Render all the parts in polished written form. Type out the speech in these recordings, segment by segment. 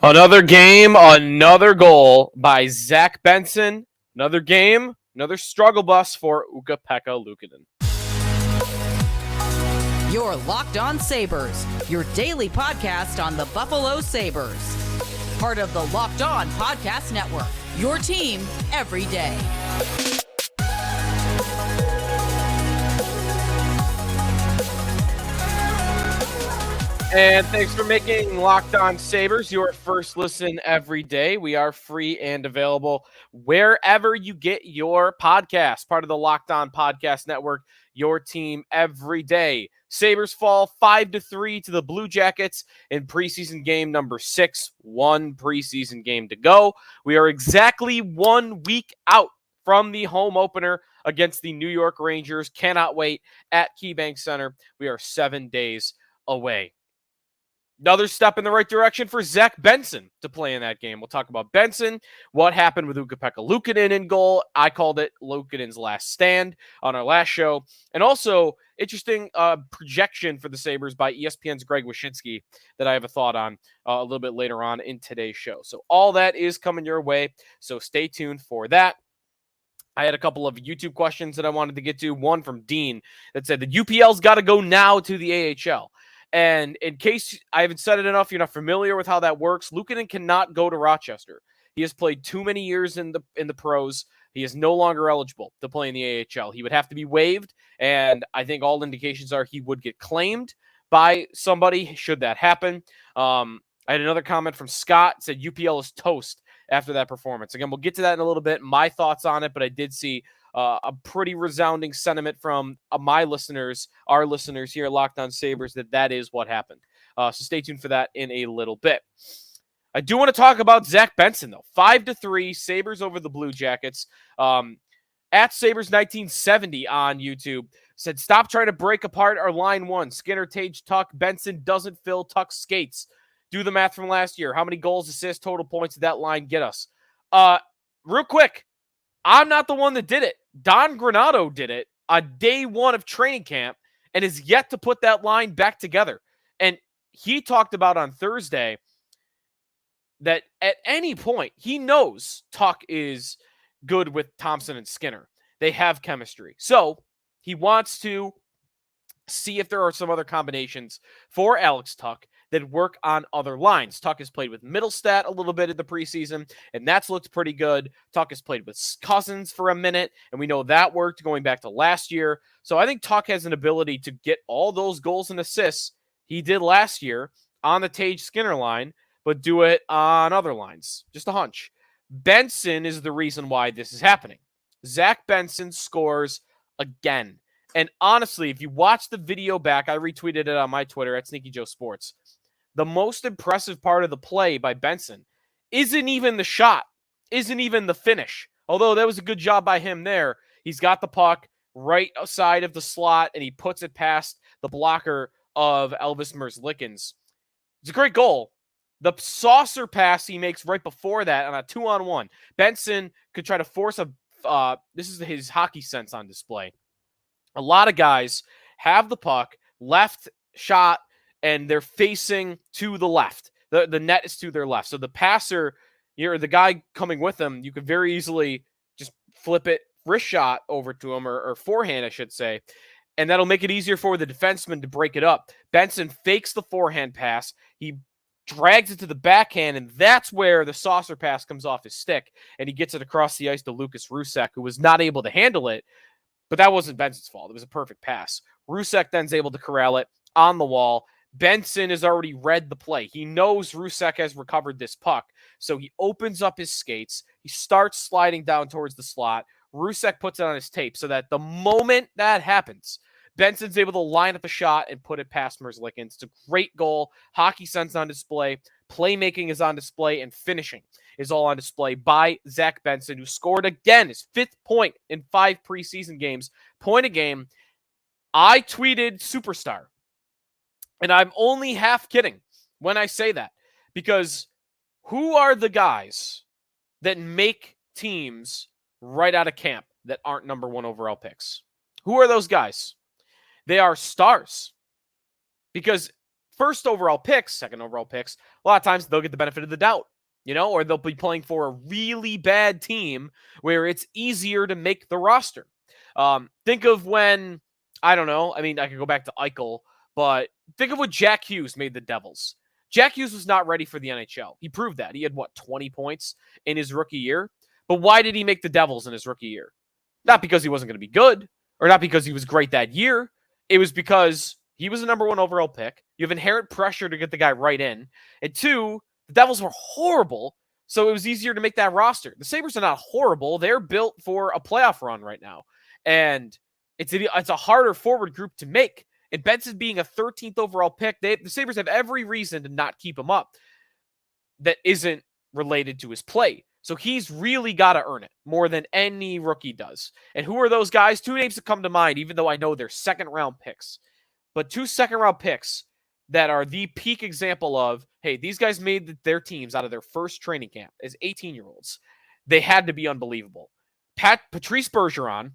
Another game, another goal by Zach Benson. Another game, another struggle bus for Ukko-Pekka Luukkonen. You're Locked On Sabres, your daily podcast on the Buffalo Sabres. Part of the Locked On Podcast Network, your team every day. And thanks for making Locked On Sabres your first listen every day. We are free and available wherever you get your podcast. Part of the Locked On Podcast Network, your team every day. Sabres fall 5-3 to the Blue Jackets in preseason game number 6. One preseason game to go. We are exactly 1 week out from the home opener against the New York Rangers. Cannot wait at KeyBank Center. We are 7 days away. Another step in the right direction for Zach Benson to play in that game. We'll talk about Benson, what happened with Ukko-Pekka Luukkonen in goal. I called it Luukkonen's last stand on our last show. And also, interesting projection for the Sabres by ESPN's Greg Wyshynski that I have a thought on a little bit later on in today's show. So all that is coming your way, so stay tuned for that. I had a couple of YouTube questions that I wanted to get to. One from Dean that said, the UPL's got to go now to the AHL. And in case I haven't said it enough, you're not familiar with how that works, Luukkonen cannot go to Rochester. He has played too many years in the pros. He is no longer eligible to play in the AHL. He would have to be waived, and I think all indications are he would get claimed by somebody should that happen. I had another comment from Scott, said UPL is toast after that performance. Again, we'll get to that in a little bit, my thoughts on it, but I did see a pretty resounding sentiment from my listeners, our listeners here at Locked On Sabres, that is what happened. So stay tuned for that in a little bit. I do want to talk about Zach Benson, though. 5-3, Sabres over the Blue Jackets. At Sabres 1970 on YouTube said, stop trying to break apart our line one. Skinner, Tage, Tuck, Benson doesn't fill Tuck skates. Do the math from last year. How many goals, assists, total points did that line get us? Real quick, I'm not the one that did it. Don Granato did it on day one of training camp and is yet to put that line back together. And he talked about on Thursday that at any point, he knows Tuck is good with Thompson and Skinner. They have chemistry. So he wants to see if there are some other combinations for Alex Tuck that work on other lines. Tuck has played with Middlestat a little bit in the preseason, and that's looked pretty good. Tuck has played with Cousins for a minute, and we know that worked going back to last year. So I think Tuck has an ability to get all those goals and assists he did last year on the Tage Skinner line, but do it on other lines. Just a hunch. Benson is the reason why this is happening. Zach Benson scores again. And honestly, if you watch the video back, I retweeted it on my Twitter at Sneaky Joe Sports. The most impressive part of the play by Benson isn't even the shot, isn't even the finish. Although that was a good job by him there. He's got the puck right outside of the slot, and he puts it past the blocker of Elvis Merzlikins. It's a great goal. The saucer pass he makes right before that on a 2-on-1. Benson could try to force this is his hockey sense on display. A lot of guys have the puck, left shot, and they're facing to the left. The net is to their left. So the passer, the guy coming with them, you could very easily just flip it, wrist shot over to him, or forehand, I should say, and that'll make it easier for the defenseman to break it up. Benson fakes the forehand pass. He drags it to the backhand, and that's where the saucer pass comes off his stick, and he gets it across the ice to Lucas Rusek, who was not able to handle it. But that wasn't Benson's fault. It was a perfect pass. Rusek then's able to corral it on the wall. Benson has already read the play. He knows Rusek has recovered this puck. So he opens up his skates. He starts sliding down towards the slot. Rusek puts it on his tape so that the moment that happens, Benson's able to line up a shot and put it past Merzlikins. It's a great goal. Hockey sense on display. Playmaking is on display, and finishing is all on display by Zach Benson, who scored again his 5th point in 5 preseason games. Point a game. I tweeted superstar, and I'm only half kidding when I say that, because who are the guys that make teams right out of camp that aren't number 1 overall picks? Who are those guys? They are stars, because first overall picks, second overall picks, a lot of times they'll get the benefit of the doubt, or they'll be playing for a really bad team where it's easier to make the roster. Think of when, I don't know, I mean, I could go back to Eichel, but think of what Jack Hughes made the Devils. Jack Hughes was not ready for the NHL. He proved that. He had, 20 points in his rookie year? But why did he make the Devils in his rookie year? Not because he wasn't going to be good, or not because he was great that year. It was because he was the number 1 overall pick. You have inherent pressure to get the guy right in. And 2, the Devils were horrible, so it was easier to make that roster. The Sabres are not horrible. They're built for a playoff run right now. And it's a harder forward group to make. And Benson being a 13th overall pick, the Sabres have every reason to not keep him up that isn't related to his play. So he's really got to earn it more than any rookie does. And who are those guys? 2 names that come to mind, even though I know they're second-round picks. But 2 second-round picks that are the peak example of, hey, these guys made their teams out of their first training camp as 18-year-olds. They had to be unbelievable. Patrice Bergeron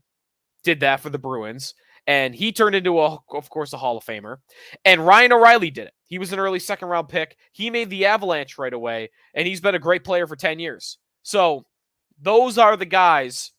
did that for the Bruins, and he turned into, of course, a Hall of Famer. And Ryan O'Reilly did it. He was an early second-round pick. He made the Avalanche right away, and he's been a great player for 10 years. So those are the guys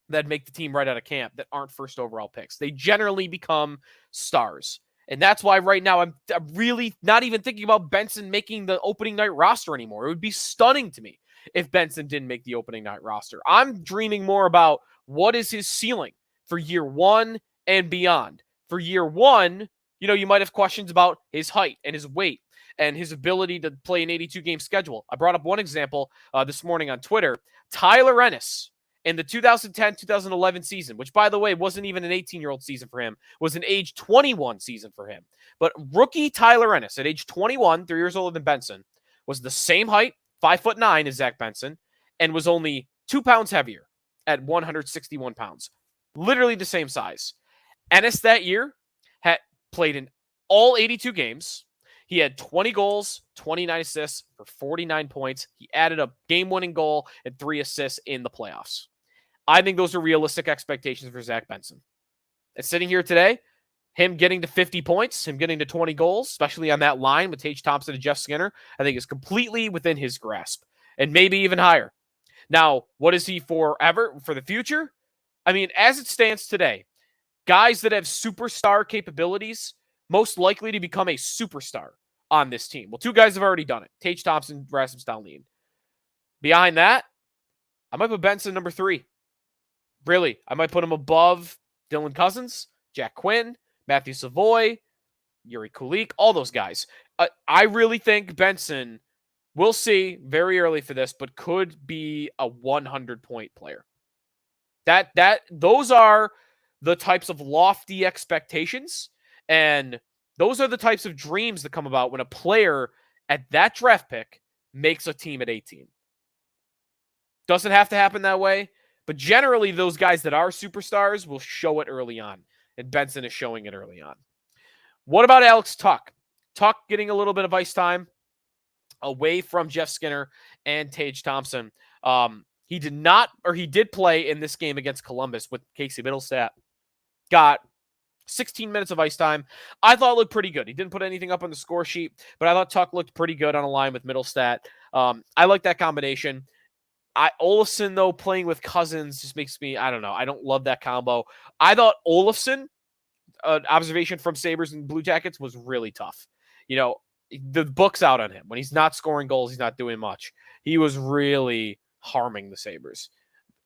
that make the team right out of camp that aren't first overall picks. They generally become stars. And that's why right now I'm really not even thinking about Benson making the opening night roster anymore. It would be stunning to me if Benson didn't make the opening night roster. I'm dreaming more about what is his ceiling for year 1 and beyond. For year 1, you might have questions about his height and his weight and his ability to play an 82-game schedule. I brought up one example this morning on Twitter. Tyler Ennis in the 2010-2011 season, which, by the way, wasn't even an 18-year-old season for him, was an age 21 season for him. But rookie Tyler Ennis at age 21, 3 years older than Benson, was the same height, 5'9" as Zach Benson, and was only 2 pounds heavier at 161 pounds. Literally the same size. Ennis that year had played in all 82 games. He had 20 goals, 29 assists for 49 points. He added a game-winning goal and 3 assists in the playoffs. I think those are realistic expectations for Zach Benson. And sitting here today, him getting to 50 points, him getting to 20 goals, especially on that line with Tage Thompson and Jeff Skinner, I think is completely within his grasp, and maybe even higher. Now, what is he for the future? I mean, as it stands today, guys that have superstar capabilities, most likely to become a superstar on this team. Well, 2 guys have already done it. Tage Thompson, Rasmus Dahlin. Behind that, I might put Benson number 3. Really, I might put him above Dylan Cousins, Jack Quinn, Matthew Savoy, Yuri Kulik, all those guys. I really think Benson, we'll see very early for this, but could be a 100-point player. Those are the types of lofty expectations, and those are the types of dreams that come about when a player at that draft pick makes a team at 18. Doesn't have to happen that way, but generally those guys that are superstars will show it early on, and Benson is showing it early on. What about Alex Tuch? Tuch getting a little bit of ice time away from Jeff Skinner and Tage Thompson. He did play in this game against Columbus with Casey Middlestat. Got 16 minutes of ice time. I thought it looked pretty good. He didn't put anything up on the score sheet, but I thought Tuch looked pretty good on a line with Middlestat. I like that combination. Olofsson, though, playing with Cousins just makes me, I don't know. I don't love that combo. I thought Olofsson, an observation from Sabres and Blue Jackets, was really tough. The book's out on him. When he's not scoring goals, he's not doing much. He was really harming the Sabres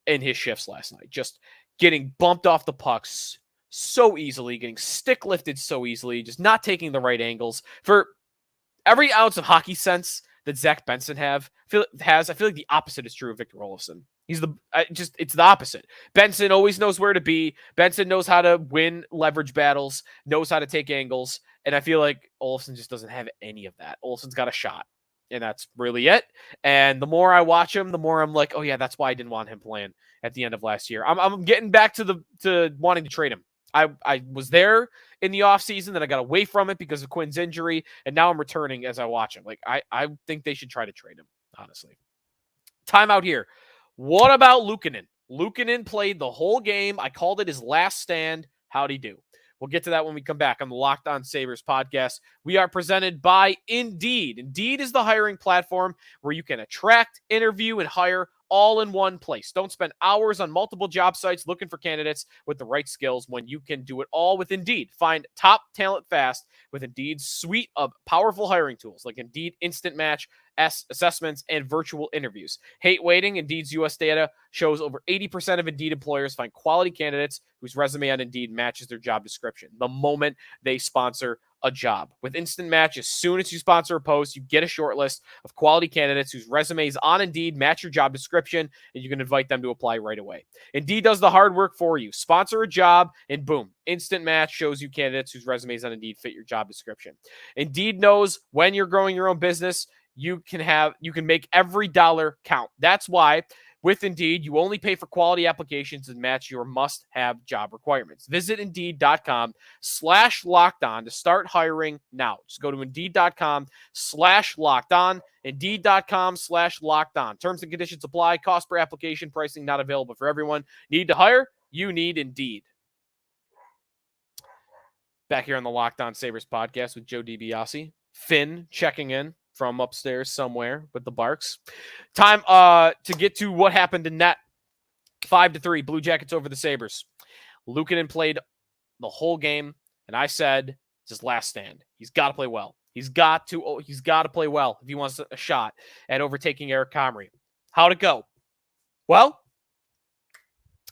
in his shifts last night. Just getting bumped off the pucks so easily, getting stick lifted so easily, just not taking the right angles. For every ounce of hockey sense that Zach Benson I feel like the opposite is true of Victor Olofsson. It's the opposite. Benson always knows where to be. Benson knows how to win leverage battles, knows how to take angles, and I feel like Olofsson just doesn't have any of that. Olofsson's got a shot, and that's really it. And the more I watch him, the more I'm like, oh yeah, that's why I didn't want him playing at the end of last year. I'm getting back to wanting to trade him. I was there in the offseason, then I got away from it because of Quinn's injury, and now I'm returning as I watch him. Like, I think they should try to trade him, honestly. Timeout here. What about Luukkonen? Luukkonen played the whole game. I called it his last stand. How'd he do? We'll get to that when we come back on the Locked On Sabres podcast. We are presented by Indeed. Indeed is the hiring platform where you can attract, interview, and hire all in one place. Don't spend hours on multiple job sites looking for candidates with the right skills when you can do it all with Indeed. Find top talent fast with Indeed's suite of powerful hiring tools like Indeed Instant Match, assessments, and virtual interviews. Hate waiting. Indeed's U.S. data shows over 80% of Indeed employers find quality candidates whose resume on Indeed matches their job description the moment they sponsor a job. With Instant Match, as soon as you sponsor a post, you get a short list of quality candidates whose resumes on Indeed match your job description, and you can invite them to apply right away. Indeed does the hard work for you. Sponsor a job, and boom, Instant Match shows you candidates whose resumes on Indeed fit your job description. Indeed knows when you're growing your own business, you can make every dollar count. That's why with Indeed, you only pay for quality applications that match your must-have job requirements. Visit Indeed.com/lockedon to start hiring now. Just go to Indeed.com/lockedon, Indeed.com/lockedon. Terms and conditions apply. Cost per application. Pricing not available for everyone. Need to hire? You need Indeed. Back here on the Locked On Sabres podcast with Joe DiBiase. Finn checking in from upstairs somewhere with the Barks. Time to get to what happened in net. 5-3, Blue Jackets over the Sabres. Luukkonen played the whole game, and I said it's his last stand. He's got to play well. He's got to play well if he wants a shot at overtaking Eric Comrie. How'd it go? Well,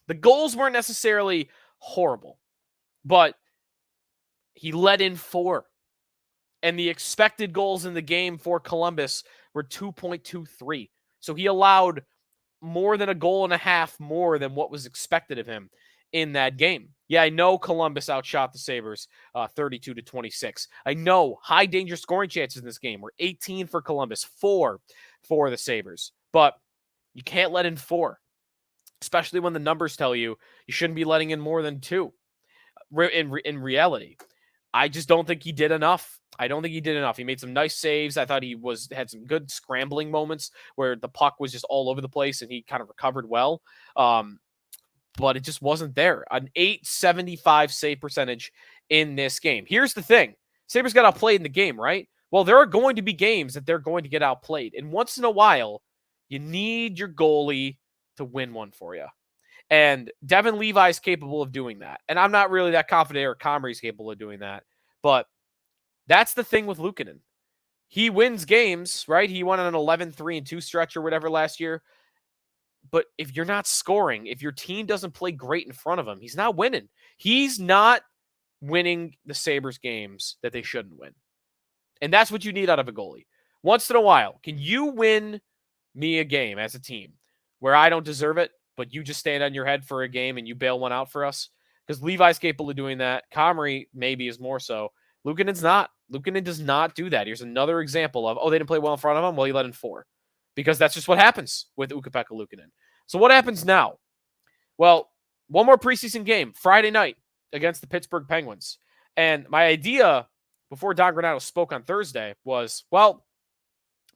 the goals weren't necessarily horrible, but he let in 4. And the expected goals in the game for Columbus were 2.23. So he allowed more than a goal and a half more than what was expected of him in that game. Yeah, I know Columbus outshot the Sabres 32-26. I know high danger scoring chances in this game were 18 for Columbus, 4 for the Sabres. But you can't let in 4, especially when the numbers tell you you shouldn't be letting in more than 2 in reality. I just don't think he did enough. He made some nice saves. I thought he had some good scrambling moments where the puck was just all over the place and he kind of recovered well. But it just wasn't there. An .875 save percentage in this game. Here's the thing. Sabres got outplayed in the game, right? Well, there are going to be games that they're going to get outplayed. And once in a while, you need your goalie to win one for you. And Devin Levi is capable of doing that. And I'm not really that confident Eric Comrie is capable of doing that. But that's the thing with Luukkonen. He wins games, right? He won on an 11-3-2 stretch or whatever last year. But if you're not scoring, if your team doesn't play great in front of him, he's not winning. He's not winning the Sabres games that they shouldn't win. And that's what you need out of a goalie. Once in a while, can you win me a game as a team where I don't deserve it, but you just stand on your head for a game and you bail one out for us? Because Levi's capable of doing that. Comrie maybe is more so. Luukkonen's not. Luukkonen does not do that. Here's another example of, they didn't play well in front of him. Well, he let in 4. Because that's just what happens with Ukko-Pekka Luukkonen. So what happens now? Well, one more preseason game, Friday night against the Pittsburgh Penguins. And my idea before Don Granato spoke on Thursday was,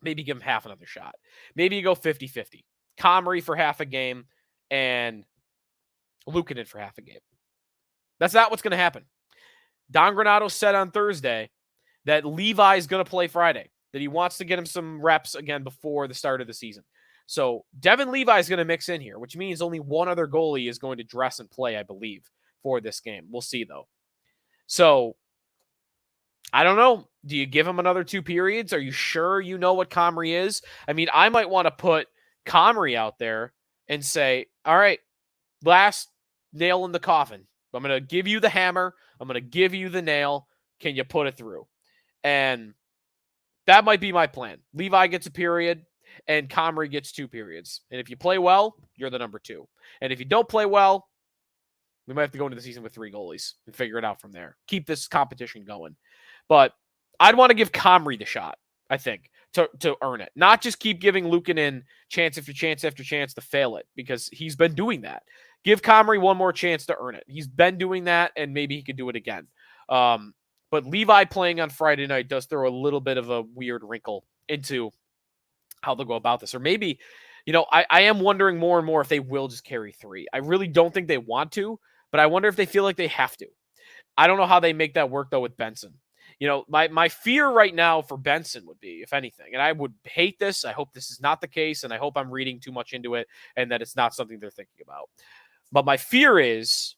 maybe give him half another shot. Maybe you go 50-50. Comrie for half a game and Luukkonen for half a game. That's not what's going to happen. Don Granato said on Thursday that Levi is going to play Friday, that he wants to get him some reps again before the start of the season. So Devin Levi is going to mix in here, which means only one other goalie is going to dress and play, I believe, for this game. We'll see, though. So I don't know. Do you give him another 2 periods? Are you sure you know what Comrie is? I mean, I might want to put Comrie out there and say, all right, last nail in the coffin. I'm going to give you the hammer. I'm going to give you the nail. Can you put it through? And that might be my plan. Levi gets a period and Comrie gets 2 periods. And if you play well, you're the number 2. And if you don't play well, we might have to go into the season with 3 goalies and figure it out from there. Keep this competition going. But I'd want to give Comrie the shot, I think, to earn it. Not just keep giving Luukkonen chance after chance after chance to fail it, because he's been doing that. Give Comrie one more chance to earn it. He's been doing that, and maybe he could do it again. But Levi playing on Friday night does throw a little bit of a weird wrinkle into how they'll go about this. Or maybe, I am wondering more and more if they will just carry 3. I really don't think they want to, but I wonder if they feel like they have to. I don't know how they make that work, though, with Benson. My fear right now for Benson would be, if anything, and I would hate this. I hope this is not the case, and I hope I'm reading too much into it and that it's not something they're thinking about. But my fear is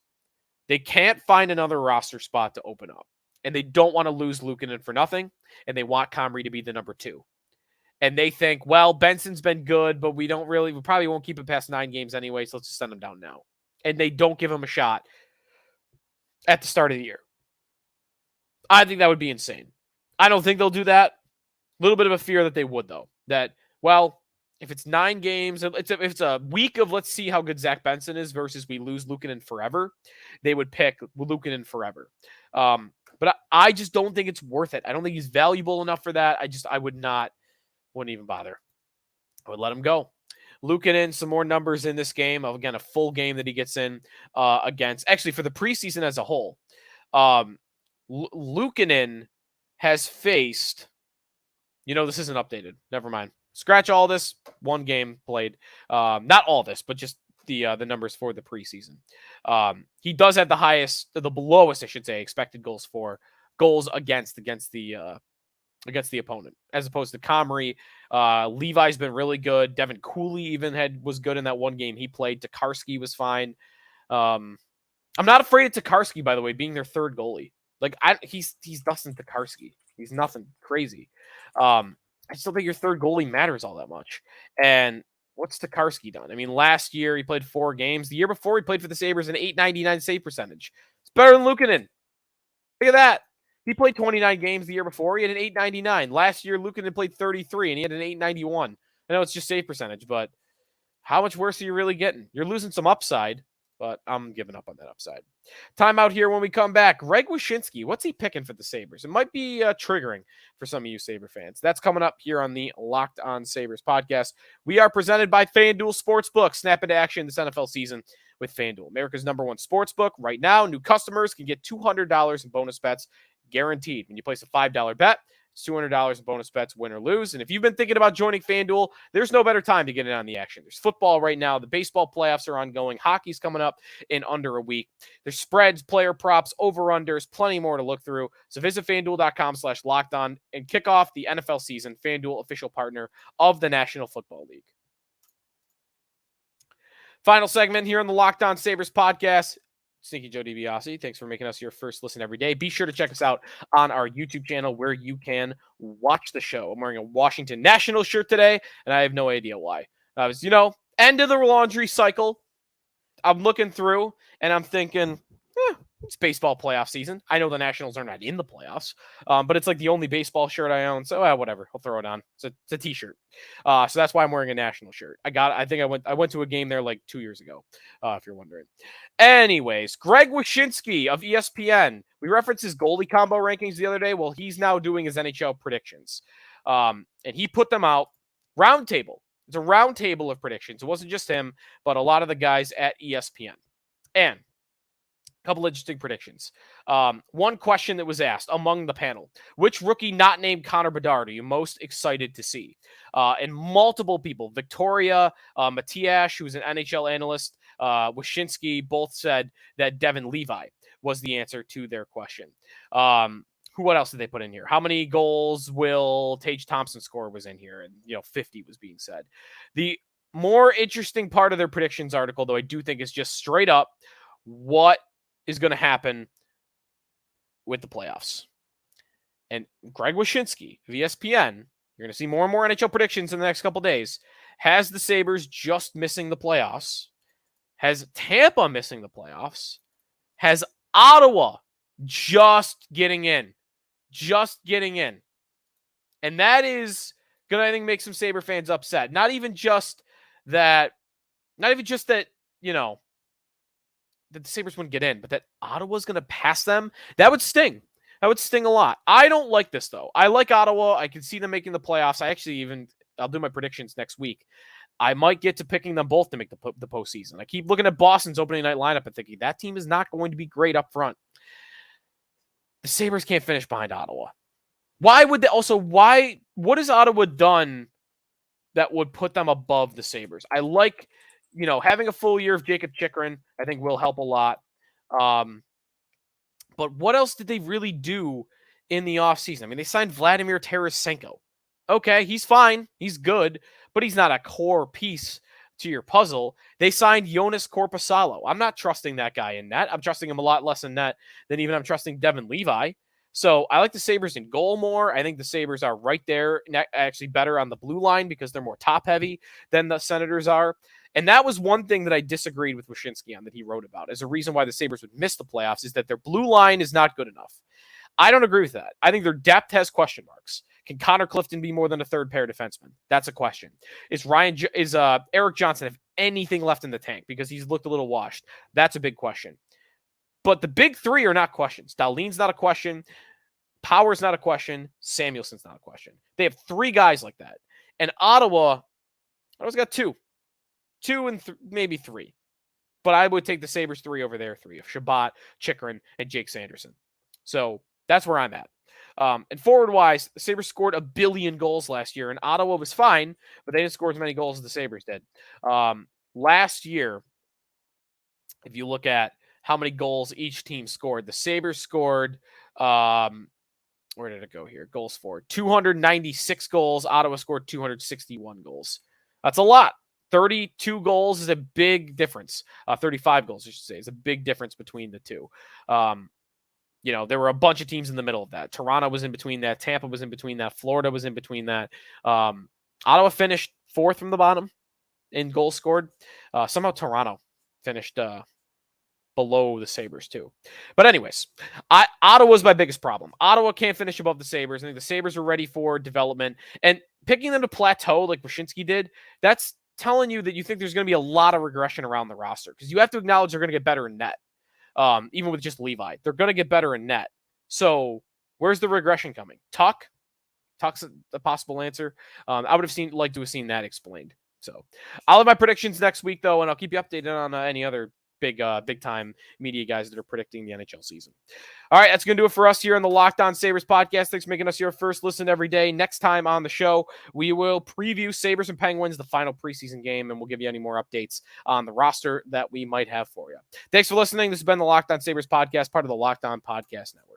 they can't find another roster spot to open up, and they don't want to lose Luukkonen for nothing, and they want Comrie to be the number 2. And they think, well, Benson's been good, but we probably won't keep him past 9 games anyway, so let's just send him down now. And they don't give him a shot at the start of the year. I think that would be insane. I don't think they'll do that. A little bit of a fear that they would, though. That, well, if it's 9 games, if it's a week of let's see how good Zach Benson is versus we lose Luukkonen forever, they would pick Luukkonen forever. But I just don't think it's worth it. I don't think he's valuable enough for that. I wouldn't even bother. I would let him go. Luukkonen, some more numbers in this game. Again, a full game that he gets in against. Actually, for the preseason as a whole, Luukkonen has faced, this isn't updated. Never mind. Scratch all this. 1 game played. Not all this, but just the numbers for the preseason. He does have the lowest, I should say, expected goals against the opponent, as opposed to Comrie. Levi's been really good. Devin Cooley even was good in that 1 game he played. Tokarski was fine. I'm not afraid of Tokarski, by the way, being their 3rd goalie. Like he's Dustin Tokarski. He's nothing crazy. I just don't think your 3rd goalie matters all that much. And what's Tokarski done? I mean, last year he played 4 games. The year before he played for the Sabres an .899 save percentage. It's better than Luukkonen. Look at that. He played 29 games the year before. He had an .899. Last year, Luukkonen played 33, and he had an .891. I know it's just save percentage, but how much worse are you really getting? You're losing some upside, but I'm giving up on that upside. Timeout here when we come back. Greg Wyshynski, what's he picking for the Sabres? It might be triggering for some of you Sabre fans. That's coming up here on the Locked On Sabres podcast. We are presented by FanDuel Sportsbook. Snap into action this NFL season with FanDuel, America's #1 sportsbook. Right now, new customers can get $200 in bonus bets guaranteed. When you place a $5 bet, it's $200 in bonus bets, win or lose. And if you've been thinking about joining FanDuel, there's no better time to get in on the action. There's football right now. The baseball playoffs are ongoing. Hockey's coming up in under a week. There's spreads, player props, over-unders, plenty more to look through. So visit FanDuel.com/lockedon and kick off the NFL season. FanDuel, official partner of the National Football League. Final segment here on the Locked On Sabres podcast. Sneaky Joe DiBiase, thanks for making us your first listen every day. Be sure to check us out on our YouTube channel where you can watch the show. I'm wearing a Washington Nationals shirt today, and I have no idea why. I was, end of the laundry cycle. I'm looking through, and I'm thinking, it's baseball playoff season. I know the Nationals are not in the playoffs, but it's like the only baseball shirt I own. So whatever, I'll throw it on. It's a t-shirt. So that's why I'm wearing a National shirt. I went to a game there like 2 years ago, if you're wondering. Anyways, Greg Wyshynski of ESPN. We referenced his goalie combo rankings the other day. Well, he's now doing his NHL predictions. And he put them out. Roundtable. It's a roundtable of predictions. It wasn't just him, but a lot of the guys at ESPN. And couple interesting predictions. One question that was asked among the panel: which rookie not named Connor Bedard are you most excited to see? And multiple people, Victoria, Matiash, who's an NHL analyst, Wyshynski, both said that Devin Levi was the answer to their question. What else did they put in here? How many goals will Tage Thompson score was in here? And, 50 was being said. The more interesting part of their predictions article, though, I do think is just straight up what is going to happen with the playoffs. And Greg Wyshynski of ESPN, you're going to see more and more NHL predictions in the next couple days, has the Sabres just missing the playoffs, has Tampa missing the playoffs, has Ottawa just getting in. And that is going to, I think, make some Sabre fans upset. Not even just that, that the Sabres wouldn't get in, but that Ottawa's going to pass them. That would sting. That would sting a lot. I don't like this, though. I like Ottawa. I can see them making the playoffs. I'll do my predictions next week. I might get to picking them both to make the postseason. I keep looking at Boston's opening night lineup and thinking that team is not going to be great up front. The Sabres can't finish behind Ottawa. What has Ottawa done that would put them above the Sabres? I like, having a full year of Jacob Chychrun, I think will help a lot. But what else did they really do in the offseason? I mean, they signed Vladimir Tarasenko. Okay, he's fine. He's good, but he's not a core piece to your puzzle. They signed Jonas Korpisalo. I'm not trusting that guy in net. I'm trusting him a lot less in net than even I'm trusting Devin Levi. So I like the Sabres in goal more. I think the Sabres are right there, actually better on the blue line because they're more top heavy than the Senators are. And that was one thing that I disagreed with Wyshynski on that he wrote about as a reason why the Sabres would miss the playoffs is that their blue line is not good enough. I don't agree with that. I think their depth has question marks. Can Connor Clifton be more than a third pair defenseman? That's a question. Is Eric Johnson have anything left in the tank because he's looked a little washed? That's a big question. But the big three are not questions. Dahlin's not a question. Power's not a question. Samuelson's not a question. They have three guys like that. And Ottawa's got two and maybe three. But I would take the Sabres three over their three of Shabbat, Chychrun, and Jake Sanderson. So that's where I'm at. And forward-wise, the Sabres scored 1 billion goals last year, and Ottawa was fine, but they didn't score as many goals as the Sabres did. Last year, if you look at how many goals each team scored, the Sabres scored, where did it go here? Goals for 296 goals. Ottawa scored 261 goals. That's a lot. 32 goals is a big difference. 35 goals, I should say, is a big difference between the two. There were a bunch of teams in the middle of that. Toronto was in between that. Tampa was in between that. Florida was in between that. Ottawa finished 4th from the bottom in goals scored. Somehow Toronto finished below the Sabres too. But anyways, Ottawa's my biggest problem. Ottawa can't finish above the Sabres. I think the Sabres are ready for development. And picking them to plateau like Wyshynski did, that's telling you that you think there's going to be a lot of regression around the roster because you have to acknowledge they're going to get better in net. Even with just Levi. They're going to get better in net. So where's the regression coming? Tuch's a possible answer. I would have liked to have seen that explained. So I'll have my predictions next week, though, and I'll keep you updated on any other big time media guys that are predicting the NHL season. All right, that's going to do it for us here on the Locked On Sabres podcast. Thanks for making us your first listen every day. Next time on the show, we will preview Sabres and Penguins, the final preseason game, and we'll give you any more updates on the roster that we might have for you. Thanks for listening. This has been the Locked On Sabres podcast, part of the Locked On Podcast Network.